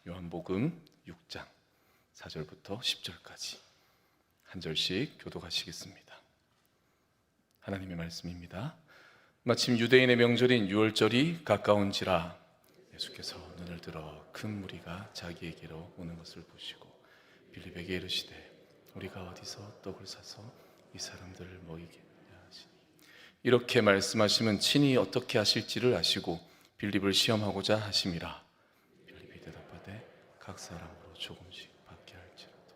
요한복음 6장 4절부터 10절까지 한 절씩 교독하시겠습니다. 하나님의 말씀입니다. 마침 유대인의 명절인 유월절이 가까운지라 예수께서 눈을 들어 큰 무리가 자기에게로 오는 것을 보시고 빌립에게 이르시되 우리가 어디서 떡을 사서 이 사람들을 먹이겠느냐 하시니, 이렇게 말씀하시면 친히 어떻게 하실지를 아시고 빌립을 시험하고자 하심이라. 빌립이 대답하되 각 사람으로 조금씩 받게 할지라도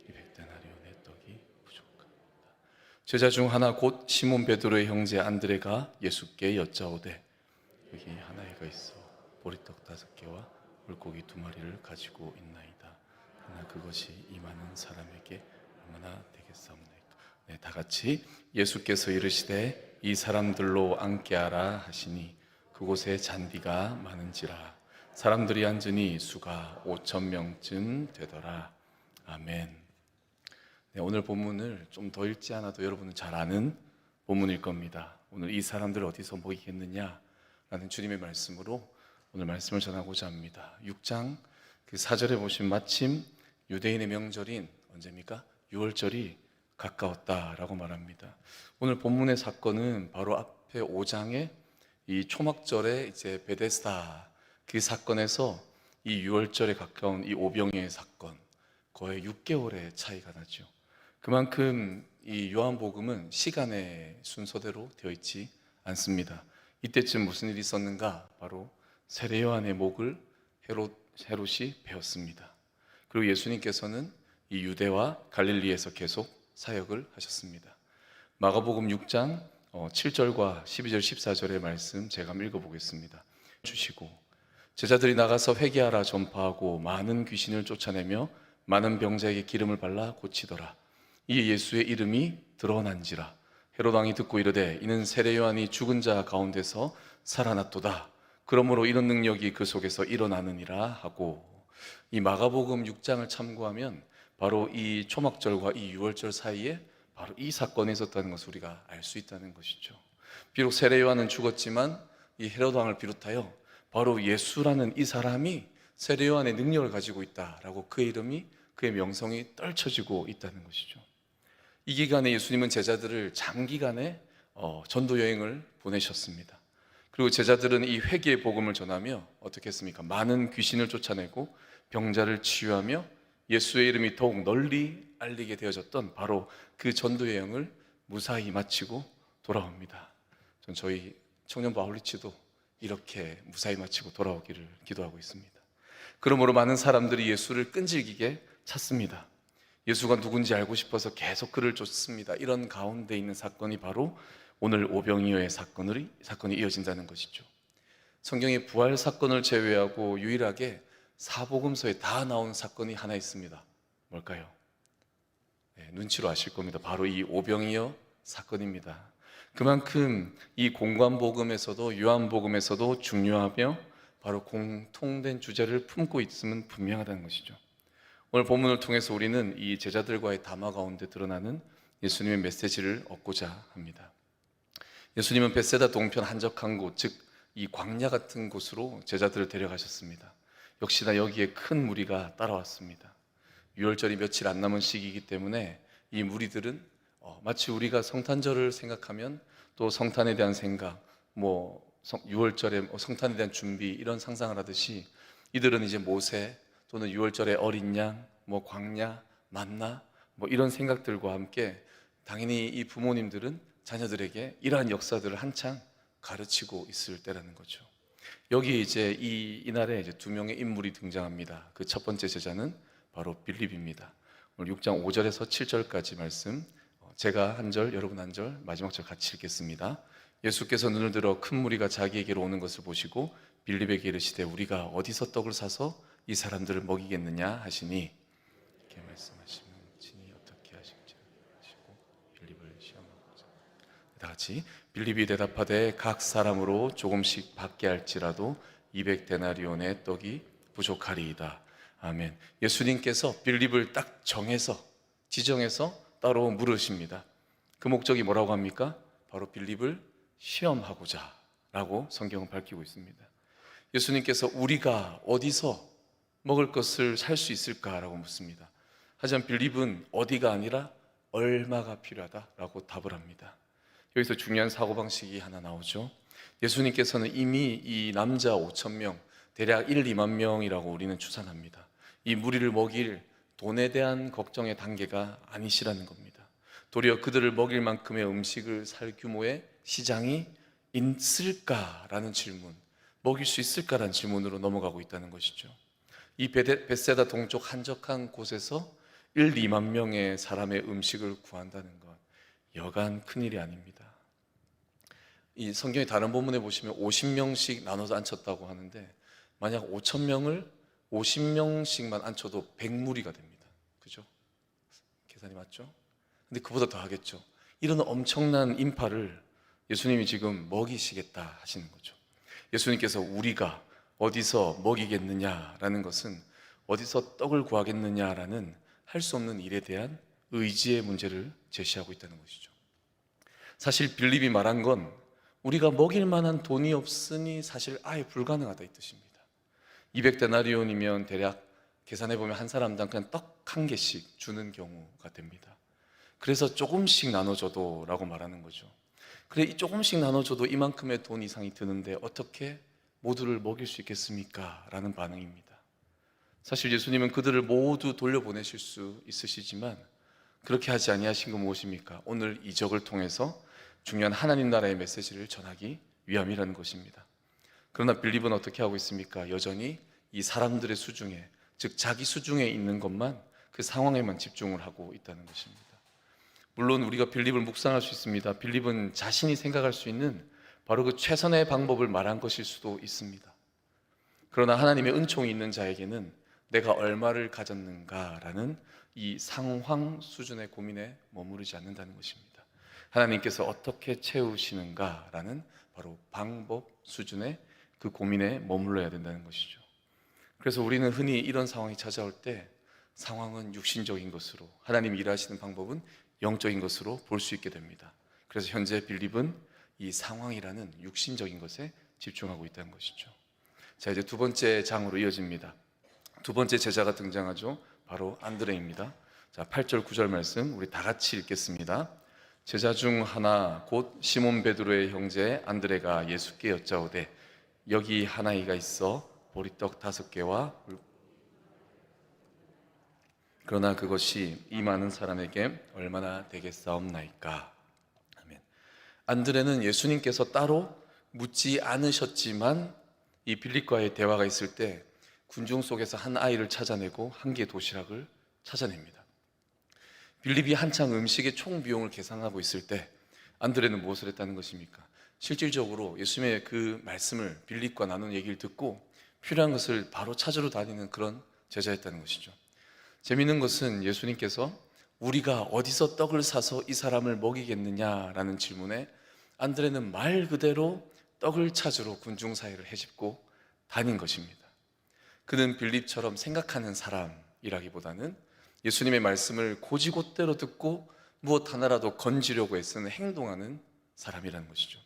200데나리온의 떡이 부족합니다. 제자 중 하나 곧 시몬 베드로의 형제 안드레가 예수께 여짜오되 여기 하나이가 있어 보리떡 5개와 물고기 2마리를 가지고 있나이다. 그러나 그것이 이 많은 사람에게 얼마나 되겠사옵나이까. 네, 다 같이 예수께서 이르시되 이 사람들로 앉게 하라 하시니 그곳에 잔디가 많은지라 사람들이 앉으니 수가 5,000명쯤 되더라. 아멘. 네, 오늘 본문을 좀 더 읽지 않아도 여러분은 잘 아는 본문일 겁니다. 오늘 이 사람들을 어디서 먹이겠느냐 라는 주님의 말씀으로 오늘 말씀을 전하고자 합니다. 6장 그 4절에 보시면 마침 유대인의 명절인 언제입니까? 유월절이 가까웠다라고 말합니다. 오늘 본문의 사건은 바로 앞에 5장의 이 초막절에 이제 베데스다 그 사건에서 이 유월절에 가까운 이 오병이어의 사건, 거의 6개월의 차이가 나죠. 그만큼 이 요한복음은 시간의 순서대로 되어 있지 않습니다. 이때쯤 무슨 일이 있었는가? 바로 세례 요한의 목을 헤롯이 베었습니다. 그리고 예수님께서는 이 유대와 갈릴리에서 계속 사역을 하셨습니다. 마가복음 6장 7절과 12절 14절의 말씀 제가 한번 읽어보겠습니다. 주시고 제자들이 나가서 회개하라 전파하고 많은 귀신을 쫓아내며 많은 병자에게 기름을 발라 고치더라. 이에 예수의 이름이 드러난지라. 헤롯 왕이 듣고 이르되 이는 세례 요한이 죽은 자 가운데서 살아났도다. 그러므로 이런 능력이 그 속에서 일어나느니라 하고, 이 마가복음 6장을 참고하면 바로 이 초막절과 이 유월절 사이에 바로 이 사건이 있었다는 것을 우리가 알 수 있다는 것이죠. 비록 세례 요한은 죽었지만 이 헤롯 왕을 비롯하여 바로 예수라는 이 사람이 세례 요한의 능력을 가지고 있다라고 그의 이름이, 그의 명성이 떨쳐지고 있다는 것이죠. 이 기간에 예수님은 제자들을 장기간의 전도 여행을 보내셨습니다. 그리고 제자들은 이 회개의 복음을 전하며 어떻게 했습니까? 많은 귀신을 쫓아내고 병자를 치유하며 예수의 이름이 더욱 널리 알리게 되어졌던 바로 그 전도 여행을 무사히 마치고 돌아옵니다. 전 저희 청년부 아울리치도 이렇게 무사히 마치고 돌아오기를 기도하고 있습니다. 그러므로 많은 사람들이 예수를 끈질기게 찾습니다. 예수가 누군지 알고 싶어서 계속 그를 쫓습니다. 이런 가운데 있는 사건이 바로 오늘 오병이어의 사건이 이어진다는 것이죠. 성경의 부활 사건을 제외하고 유일하게 사복음서에 다 나온 사건이 하나 있습니다. 뭘까요? 네, 눈치로 아실 겁니다. 바로 이 오병이어 사건입니다. 그만큼 이 공관복음에서도 요한복음에서도 중요하며 바로 공통된 주제를 품고 있음은 분명하다는 것이죠. 오늘 본문을 통해서 우리는 이 제자들과의 담화 가운데 드러나는 예수님의 메시지를 얻고자 합니다. 예수님은 벳세다 동편 한적한 곳, 즉 이 광야 같은 곳으로 제자들을 데려가셨습니다. 역시나 여기에 큰 무리가 따라왔습니다. 유월절이 며칠 안 남은 시기이기 때문에 이 무리들은 마치 우리가 성탄절을 생각하면 또 성탄에 대한 생각, 유월절에 성탄에 대한 준비 이런 상상을 하듯이 이들은 이제 모세 또는 유월절에 어린 양, 광야, 만나 이런 생각들과 함께 당연히 이 부모님들은 자녀들에게 이러한 역사들을 한창 가르치고 있을 때라는 거죠. 여기 이제 이날에 이제 2명의 인물이 등장합니다. 그 첫 번째 제자는 바로 빌립입니다. 오늘 6장 5절에서 7절까지 말씀, 제가 한 절, 여러분 한 절, 마지막 절 같이 읽겠습니다. 예수께서 눈을 들어 큰 무리가 자기에게로 오는 것을 보시고 빌립에게 이르시되 우리가 어디서 떡을 사서 이 사람들을 먹이겠느냐 하시니, 이렇게 말씀하시면 친히 어떻게 하실지 하시고 빌립을 시험하고자. 다 같이 빌립이 대답하되 각 사람으로 조금씩 받게 할지라도 200데나리온의 떡이 부족하리이다. 아멘. 예수님께서 빌립을 딱 지정해서 따로 물으십니다. 그 목적이 뭐라고 합니까? 바로 빌립을 시험하고자 라고 성경은 밝히고 있습니다. 예수님께서 우리가 어디서 먹을 것을 살 수 있을까라고 묻습니다. 하지만 빌립은 어디가 아니라 얼마가 필요하다라고 답을 합니다. 여기서 중요한 사고방식이 하나 나오죠. 예수님께서는 이미 이 남자 5천 명, 대략 1, 2만 명이라고 우리는 추산합니다. 이 무리를 먹일 돈에 대한 걱정의 단계가 아니시라는 겁니다. 도리어 그들을 먹일 만큼의 음식을 살 규모의 시장이 있을까라는 질문, 먹일 수 있을까라는 질문으로 넘어가고 있다는 것이죠. 이 벳세다 동쪽 한적한 곳에서 1, 2만 명의 사람의 음식을 구한다는 것, 여간 큰일이 아닙니다. 이 성경의 다른 본문에 보시면 50명씩 나눠서 앉혔다고 하는데, 만약 5천 명을 50명씩만 앉혀도 100무리가 됩니다. 그죠? 계산이 맞죠? 근데 그보다 더 하겠죠. 이런 엄청난 인파를 예수님이 지금 먹이시겠다 하시는 거죠. 예수님께서 우리가 어디서 먹이겠느냐라는 것은 어디서 떡을 구하겠느냐라는 할 수 없는 일에 대한 의지의 문제를 제시하고 있다는 것이죠. 사실 빌립이 말한 건 우리가 먹일 만한 돈이 없으니 사실 아예 불가능하다 이 뜻입니다. 200데나리온이면 대략 계산해 보면 한 사람당 그냥 떡 한 개씩 주는 경우가 됩니다. 그래서 조금씩 나눠줘도 라고 말하는 거죠. 그래, 이 조금씩 나눠줘도 이만큼의 돈 이상이 드는데 어떻게 모두를 먹일 수 있겠습니까? 라는 반응입니다. 사실 예수님은 그들을 모두 돌려보내실 수 있으시지만 그렇게 하지 아니하신 건 무엇입니까? 오늘 이적을 통해서 중요한 하나님 나라의 메시지를 전하기 위함이라는 것입니다. 그러나 빌립은 어떻게 하고 있습니까? 여전히 이 사람들의 수중에, 즉 자기 수중에 있는 것만, 그 상황에만 집중을 하고 있다는 것입니다. 물론 우리가 빌립을 묵상할 수 있습니다. 빌립은 자신이 생각할 수 있는 바로 그 최선의 방법을 말한 것일 수도 있습니다. 그러나 하나님의 은총이 있는 자에게는 내가 얼마를 가졌는가라는 이 상황 수준의 고민에 머무르지 않는다는 것입니다. 하나님께서 어떻게 채우시는가라는 바로 방법 수준의 그 고민에 머물러야 된다는 것이죠. 그래서 우리는 흔히 이런 상황이 찾아올 때 상황은 육신적인 것으로, 하나님이 일하시는 방법은 영적인 것으로 볼 수 있게 됩니다. 그래서 현재 빌립은 이 상황이라는 육신적인 것에 집중하고 있다는 것이죠. 자, 이제 두 번째 장으로 이어집니다. 두 번째 제자가 등장하죠. 바로 안드레입니다. 자, 8절 9절 말씀 우리 다 같이 읽겠습니다. 제자 중 하나 곧 시몬 베드로의 형제 안드레가 예수께 여짜오되 여기 한 아이가 있어 보리떡 5개와 그러나 그것이 이 많은 사람에게 얼마나 되겠사옵나이까. 아멘. 안드레는 예수님께서 따로 묻지 않으셨지만 이 빌립과의 대화가 있을 때 군중 속에서 한 아이를 찾아내고 한 개의 도시락을 찾아냅니다. 빌립이 한창 음식의 총 비용을 계산하고 있을 때 안드레는 무엇을 했다는 것입니까? 실질적으로 예수님의 그 말씀을 빌립과 나눈 얘기를 듣고 필요한 것을 바로 찾으러 다니는 그런 제자였다는 것이죠. 재미있는 것은 예수님께서 우리가 어디서 떡을 사서 이 사람을 먹이겠느냐라는 질문에 안드레는 말 그대로 떡을 찾으러 군중 사이를 헤집고 다닌 것입니다. 그는 빌립처럼 생각하는 사람이라기보다는 예수님의 말씀을 곧이곧대로 듣고 무엇 하나라도 건지려고 애쓰는 행동하는 사람이라는 것이죠.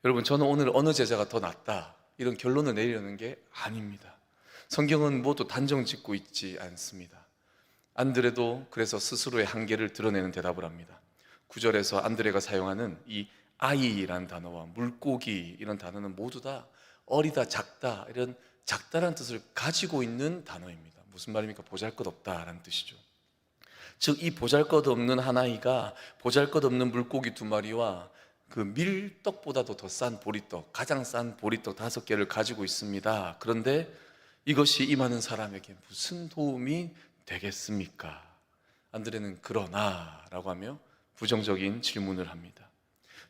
여러분, 저는 오늘 어느 제자가 더 낫다 이런 결론을 내리려는 게 아닙니다. 성경은 모두 단정 짓고 있지 않습니다. 안드레도 그래서 스스로의 한계를 드러내는 대답을 합니다. 9절에서 안드레가 사용하는 이 아이라는 단어와 물고기 이런 단어는 모두 다 어리다, 작다 이런 작다라는 뜻을 가지고 있는 단어입니다. 무슨 말입니까? 보잘것없다라는 뜻이죠. 즉 이 보잘것없는 한 아이가 보잘것없는 물고기 2마리와 그 밀떡보다도 더 싼 보리떡, 가장 싼 보리떡 5개를 가지고 있습니다. 그런데 이것이 이 많은 사람에게 무슨 도움이 되겠습니까? 안드레는 그러나 라고 하며 부정적인 질문을 합니다.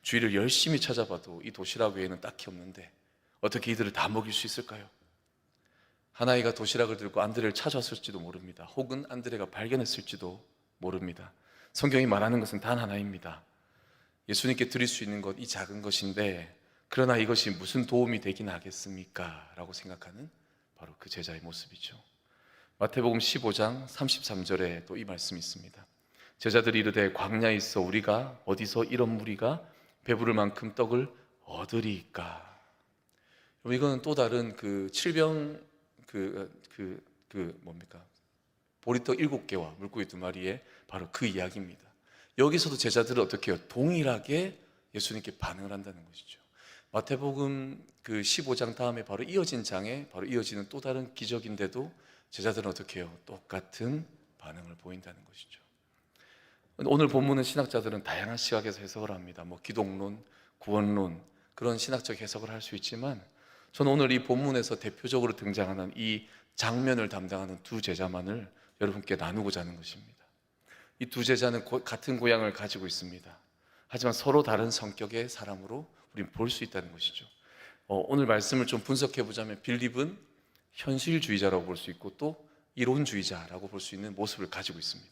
주위를 열심히 찾아봐도 이 도시락 외에는 딱히 없는데 어떻게 이들을 다 먹일 수 있을까요? 한 아이가 도시락을 들고 안드레를 찾아왔을지도 모릅니다. 혹은 안드레가 발견했을지도 모릅니다. 성경이 말하는 것은 단 하나입니다. 예수님께 드릴 수 있는 것 이 작은 것인데 그러나 이것이 무슨 도움이 되긴 하겠습니까? 라고 생각하는 바로 그 제자의 모습이죠. 마태복음 15장 33절에 또 이 말씀이 있습니다. 제자들이 이르되 광야에 있어 우리가 어디서 이런 무리가 배부를 만큼 떡을 얻으리까. 이거는 또 다른 그 칠병 그 보리떡 7개와 물고기 2마리에 바로 그 이야기입니다. 여기서도 제자들은 어떻게 해요? 동일하게 예수님께 반응을 한다는 것이죠. 마태복음 15장 다음에 바로 이어진 장에 바로 이어지는 또 다른 기적인데도 제자들은 어떻게 해요? 똑같은 반응을 보인다는 것이죠. 오늘 본문은 신학자들은 다양한 시각에서 해석을 합니다. 기독론, 구원론, 그런 신학적 해석을 할 수 있지만 저는 오늘 이 본문에서 대표적으로 등장하는 이 장면을 담당하는 두 제자만을 여러분께 나누고자 하는 것입니다. 이 두 제자는 같은 고향을 가지고 있습니다. 하지만 서로 다른 성격의 사람으로 우리는 볼 수 있다는 것이죠. 오늘 말씀을 좀 분석해 보자면 빌립은 현실주의자라고 볼 수 있고 또 이론주의자라고 볼 수 있는 모습을 가지고 있습니다.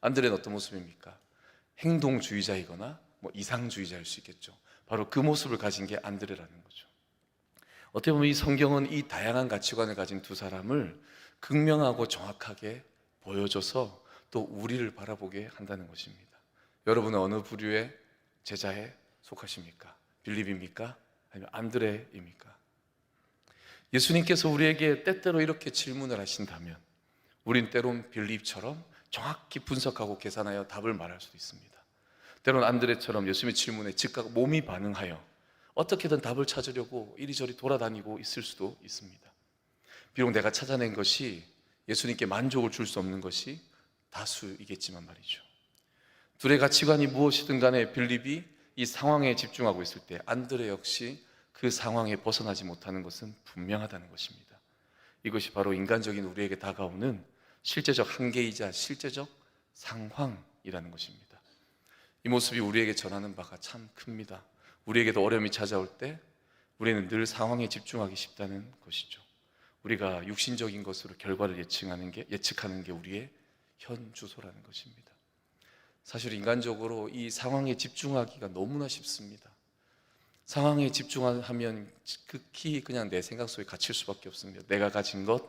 안드레는 어떤 모습입니까? 행동주의자이거나 이상주의자일 수 있겠죠. 바로 그 모습을 가진 게 안드레라는 거죠. 어떻게 보면 이 성경은 이 다양한 가치관을 가진 두 사람을 극명하고 정확하게 보여줘서 또 우리를 바라보게 한다는 것입니다. 여러분은 어느 부류의 제자에 속하십니까? 빌립입니까? 아니면 안드레입니까? 예수님께서 우리에게 때때로 이렇게 질문을 하신다면 우린 때론 빌립처럼 정확히 분석하고 계산하여 답을 말할 수도 있습니다. 때론 안드레처럼 예수님의 질문에 즉각 몸이 반응하여 어떻게든 답을 찾으려고 이리저리 돌아다니고 있을 수도 있습니다. 비록 내가 찾아낸 것이 예수님께 만족을 줄 수 없는 것이 다수이겠지만 말이죠. 둘의 가치관이 무엇이든 간에 빌립이 이 상황에 집중하고 있을 때 안드레 역시 그 상황에 벗어나지 못하는 것은 분명하다는 것입니다. 이것이 바로 인간적인 우리에게 다가오는 실제적 한계이자 실제적 상황이라는 것입니다. 이 모습이 우리에게 전하는 바가 참 큽니다. 우리에게도 어려움이 찾아올 때 우리는 늘 상황에 집중하기 쉽다는 것이죠. 우리가 육신적인 것으로 결과를 예측하는 게 우리의 현 주소라는 것입니다. 사실 인간적으로 이 상황에 집중하기가 너무나 쉽습니다. 상황에 집중하면 극히 그냥 내 생각 속에 갇힐 수밖에 없습니다. 내가 가진 것,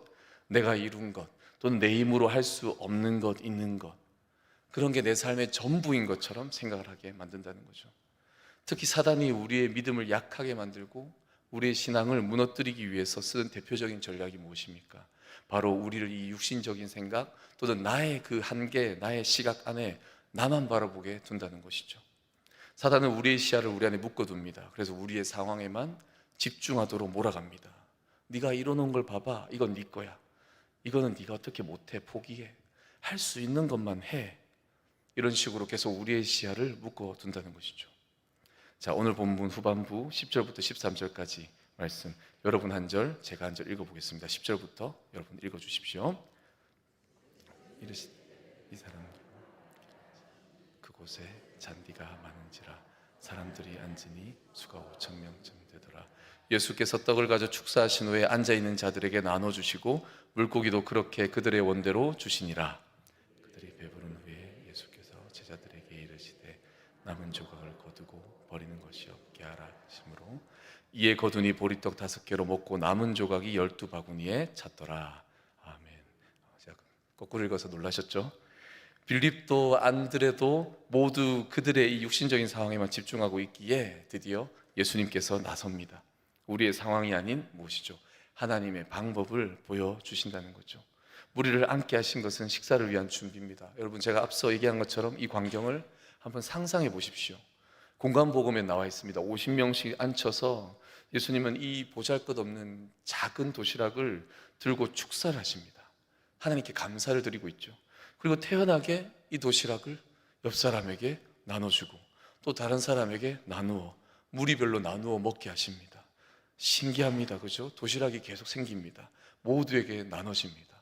내가 이룬 것, 또는 내 힘으로 할 수 없는 것, 있는 것, 그런 게 내 삶의 전부인 것처럼 생각을 하게 만든다는 거죠. 특히 사단이 우리의 믿음을 약하게 만들고 우리의 신앙을 무너뜨리기 위해서 쓰는 대표적인 전략이 무엇입니까? 바로 우리를 이 육신적인 생각 또는 나의 그 한계, 나의 시각 안에 나만 바라보게 둔다는 것이죠. 사단은 우리의 시야를 우리 안에 묶어둡니다. 그래서 우리의 상황에만 집중하도록 몰아갑니다. 네가 이뤄놓은 걸 봐봐. 이건 네 거야. 이거는 네가 어떻게 못해. 포기해. 할 수 있는 것만 해. 이런 식으로 계속 우리의 시야를 묶어둔다는 것이죠. 자, 오늘 본문 후반부 10절부터 13절까지 말씀, 여러분 한 절, 제가 한 절 읽어보겠습니다. 10절부터 여러분 읽어주십시오. 이르시되 이 사람 그곳에 잔디가 많은지라 사람들이 앉으니 수가 5,000명쯤 되더라. 예수께서 떡을 가져 축사하신 후에 앉아있는 자들에게 나눠주시고 물고기도 그렇게 그들의 원대로 주시니라. 그들이 배부른 후에 예수께서 제자들에게 이르시되 남은 조각을 거두고 버리는 것이 없게 하라 하시므로 이에 거두니 보리떡 5개로 먹고 남은 조각이 12바구니에 찼더라. 아멘. 제가 거꾸로 읽어서 놀라셨죠? 빌립도 안드레도 모두 그들의 이 육신적인 상황에만 집중하고 있기에 드디어 예수님께서 나섭니다. 우리의 상황이 아닌 무엇이죠? 하나님의 방법을 보여주신다는 거죠. 우리를 앉게 하신 것은 식사를 위한 준비입니다. 여러분, 제가 앞서 얘기한 것처럼 이 광경을 한번 상상해 보십시오. 공간복음에 나와 있습니다. 50명씩 앉혀서 예수님은 이 보잘것없는 작은 도시락을 들고 축사를 하십니다. 하나님께 감사를 드리고 있죠. 그리고 태연하게 이 도시락을 옆 사람에게 나눠주고 또 다른 사람에게 나누어 무리별로 나누어 먹게 하십니다. 신기합니다. 그죠? 도시락이 계속 생깁니다. 모두에게 나눠집니다.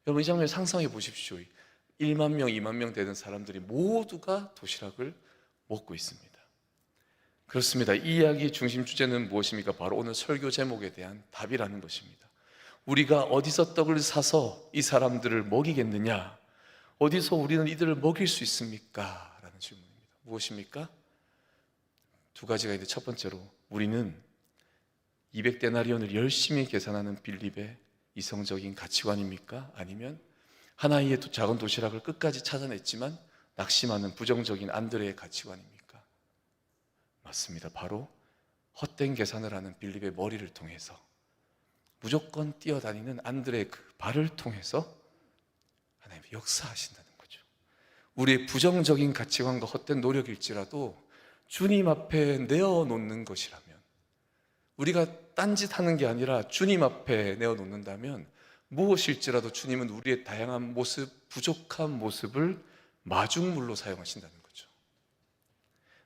여러분, 이 장면 상상해 보십시오. 1만 명, 2만 명 되는 사람들이 모두가 도시락을 먹고 있습니다. 그렇습니다. 이 이야기의 중심 주제는 무엇입니까? 바로 오늘 설교 제목에 대한 답이라는 것입니다. 우리가 어디서 떡을 사서 이 사람들을 먹이겠느냐? 어디서 우리는 이들을 먹일 수 있습니까? 라는 질문입니다. 무엇입니까? 두 가지가 있는데 첫 번째로 우리는 200데나리온을 열심히 계산하는 빌립의 이성적인 가치관입니까? 아니면 하나의 작은 도시락을 끝까지 찾아냈지만 낙심하는 부정적인 안드레의 가치관입니까? 맞습니다. 바로 헛된 계산을 하는 빌립의 머리를 통해서 무조건 뛰어다니는 안드레의 그 발을 통해서 하나님이 역사하신다는 거죠. 우리의 부정적인 가치관과 헛된 노력일지라도 주님 앞에 내어놓는 것이라면, 우리가 딴짓하는 게 아니라 주님 앞에 내어놓는다면 무엇일지라도 주님은 우리의 다양한 모습, 부족한 모습을 마중물로 사용하신다는 거죠.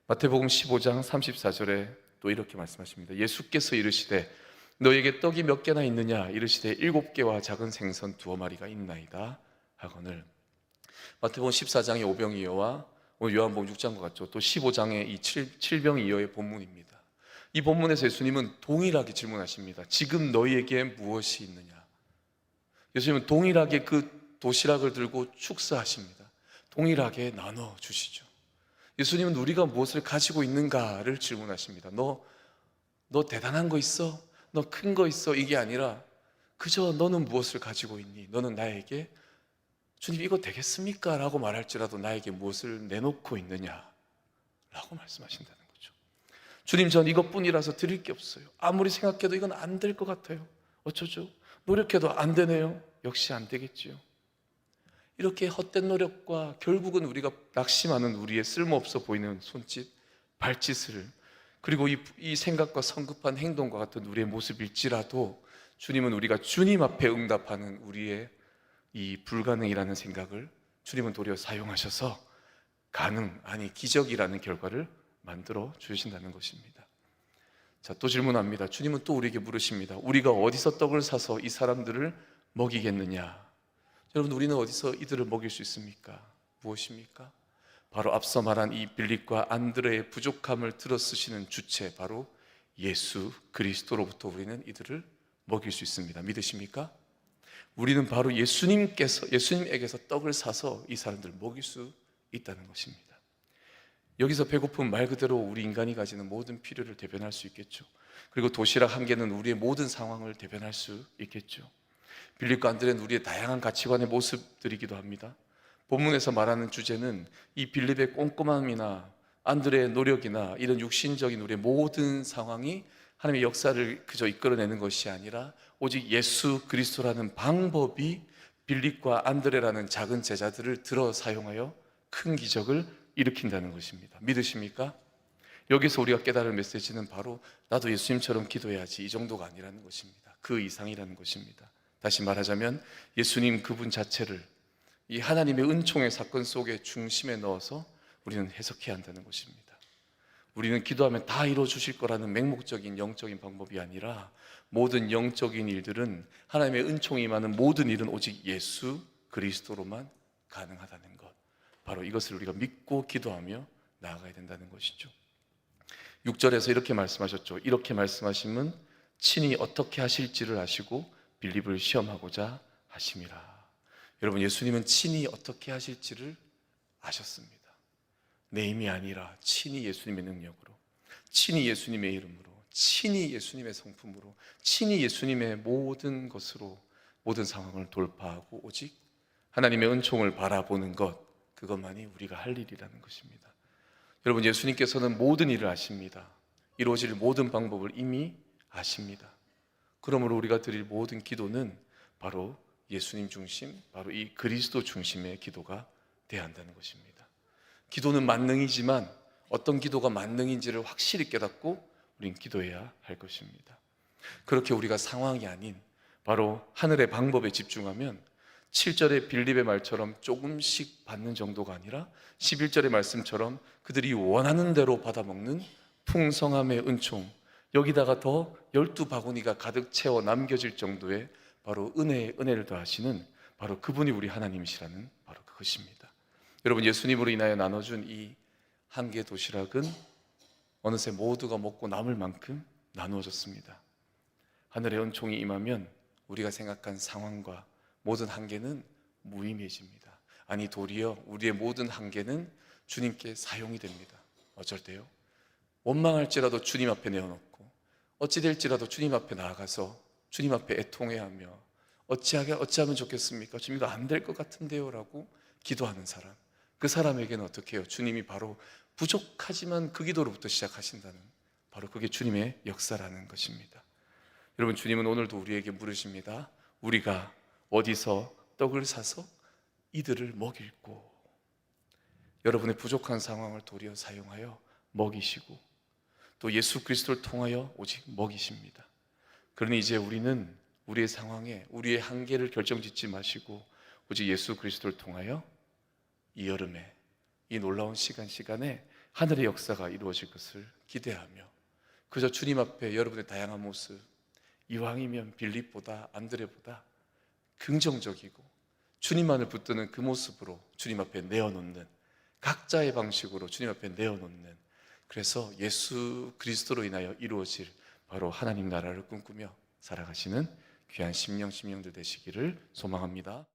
마태복음 15장 34절에 또 이렇게 말씀하십니다. 예수께서 이르시되 너에게 떡이 몇 개나 있느냐? 이르시되 7개와 작은 생선 2마리가 있나이다 하거늘. 마태복음 14장의 오병이어와 오늘 요한복음 6장과 같죠. 또 15장의 이 칠병이어의 본문입니다. 이 본문에서 예수님은 동일하게 질문하십니다. 지금 너희에게 무엇이 있느냐? 예수님은 동일하게 그 도시락을 들고 축사하십니다. 동일하게 나눠주시죠. 예수님은 우리가 무엇을 가지고 있는가를 질문하십니다. 너 대단한 거 있어? 너 큰 거 있어? 이게 아니라 그저 너는 무엇을 가지고 있니? 너는 나에게 주님 이거 되겠습니까? 라고 말할지라도 나에게 무엇을 내놓고 있느냐? 라고 말씀하신다는 거죠. 주님, 전 이것뿐이라서 드릴 게 없어요. 아무리 생각해도 이건 안 될 것 같아요. 어쩌죠? 노력해도 안 되네요. 역시 안 되겠지요. 이렇게 헛된 노력과 결국은 우리가 낙심하는 우리의 쓸모없어 보이는 손짓, 발짓을, 그리고 이 생각과 성급한 행동과 같은 우리의 모습일지라도 주님은 우리가 주님 앞에 응답하는 우리의 이 불가능이라는 생각을 주님은 도리어 사용하셔서 가능, 아니 기적이라는 결과를 만들어 주신다는 것입니다. 자, 또 질문합니다. 주님은 또 우리에게 물으십니다. 우리가 어디서 떡을 사서 이 사람들을 먹이겠느냐? 여러분, 우리는 어디서 이들을 먹일 수 있습니까? 무엇입니까? 바로 앞서 말한 이 빌립과 안드레의 부족함을 들어쓰시는 주체, 바로 예수 그리스도로부터 우리는 이들을 먹일 수 있습니다. 믿으십니까? 우리는 바로 예수님에게서 떡을 사서 이 사람들을 먹일 수 있다는 것입니다. 여기서 배고픔 말 그대로 우리 인간이 가지는 모든 필요를 대변할 수 있겠죠. 그리고 도시락 한 개는 우리의 모든 상황을 대변할 수 있겠죠. 빌립과 안드레는 우리의 다양한 가치관의 모습들이기도 합니다. 본문에서 말하는 주제는 이 빌립의 꼼꼼함이나 안드레의 노력이나 이런 육신적인 우리의 모든 상황이 하나님의 역사를 그저 이끌어내는 것이 아니라 오직 예수 그리스도라는 방법이 빌립과 안드레라는 작은 제자들을 들어 사용하여 큰 기적을 일으킨다는 것입니다. 믿으십니까? 여기서 우리가 깨달을 메시지는 바로 나도 예수님처럼 기도해야지, 이 정도가 아니라는 것입니다. 그 이상이라는 것입니다. 다시 말하자면 예수님 그분 자체를 이 하나님의 은총의 사건 속에 중심에 넣어서 우리는 해석해야 한다는 것입니다. 우리는 기도하면 다 이루어 주실 거라는 맹목적인 영적인 방법이 아니라 모든 영적인 일들은, 하나님의 은총이 임하는 모든 일은 오직 예수 그리스도로만 가능하다는 것, 바로 이것을 우리가 믿고 기도하며 나아가야 된다는 것이죠. 6절에서 이렇게 말씀하셨죠. 이렇게 말씀하심은 친히 어떻게 하실지를 아시고 빌립을 시험하고자 하심이라. 여러분, 예수님은 친히 어떻게 하실지를 아셨습니다. 내 힘이 아니라 친히 예수님의 능력으로, 친히 예수님의 이름으로, 친히 예수님의 성품으로, 친히 예수님의 모든 것으로 모든 상황을 돌파하고 오직 하나님의 은총을 바라보는 것, 그것만이 우리가 할 일이라는 것입니다. 여러분, 예수님께서는 모든 일을 아십니다. 이루어질 모든 방법을 이미 아십니다. 그러므로 우리가 드릴 모든 기도는 바로 예수님 중심, 바로 이 그리스도 중심의 기도가 되어야 한다는 것입니다. 기도는 만능이지만 어떤 기도가 만능인지를 확실히 깨닫고 우린 기도해야 할 것입니다. 그렇게 우리가 상황이 아닌 바로 하늘의 방법에 집중하면 7절의 빌립의 말처럼 조금씩 받는 정도가 아니라 11절의 말씀처럼 그들이 원하는 대로 받아먹는 풍성함의 은총, 여기다가 더 12바구니가 가득 채워 남겨질 정도의 바로 은혜를 더하시는 바로 그분이 우리 하나님이시라는 바로 그것입니다. 여러분, 예수님으로 인하여 나눠준 이 한 개 도시락은 어느새 모두가 먹고 남을 만큼 나누어졌습니다. 하늘의 은총이 임하면 우리가 생각한 상황과 모든 한계는 무의미해집니다. 아니, 도리어 우리의 모든 한계는 주님께 사용이 됩니다. 어쩔 때요? 원망할지라도 주님 앞에 내어놓고, 어찌 될지라도 주님 앞에 나아가서 주님 앞에 애통해하며 어찌하면 좋겠습니까? 주님, 이거 안 될 것 같은데요? 라고 기도하는 사람, 그 사람에게는 어떻게 해요? 주님이 바로 부족하지만 그 기도로부터 시작하신다는, 바로 그게 주님의 역사라는 것입니다. 여러분, 주님은 오늘도 우리에게 물으십니다. 우리가 어디서 떡을 사서 이들을 먹일고, 여러분의 부족한 상황을 도리어 사용하여 먹이시고, 또 예수 그리스도를 통하여 오직 먹이십니다. 그러니 이제 우리는 우리의 상황에 우리의 한계를 결정짓지 마시고 오직 예수 그리스도를 통하여 이 여름에 이 놀라운 시간에 하늘의 역사가 이루어질 것을 기대하며, 그저 주님 앞에 여러분의 다양한 모습, 이왕이면 빌립보다 안드레보다 긍정적이고 주님만을 붙드는 그 모습으로 주님 앞에 내어놓는, 각자의 방식으로 주님 앞에 내어놓는, 그래서 예수 그리스도로 인하여 이루어질 바로 하나님 나라를 꿈꾸며 살아가시는 귀한 심령들 되시기를 소망합니다.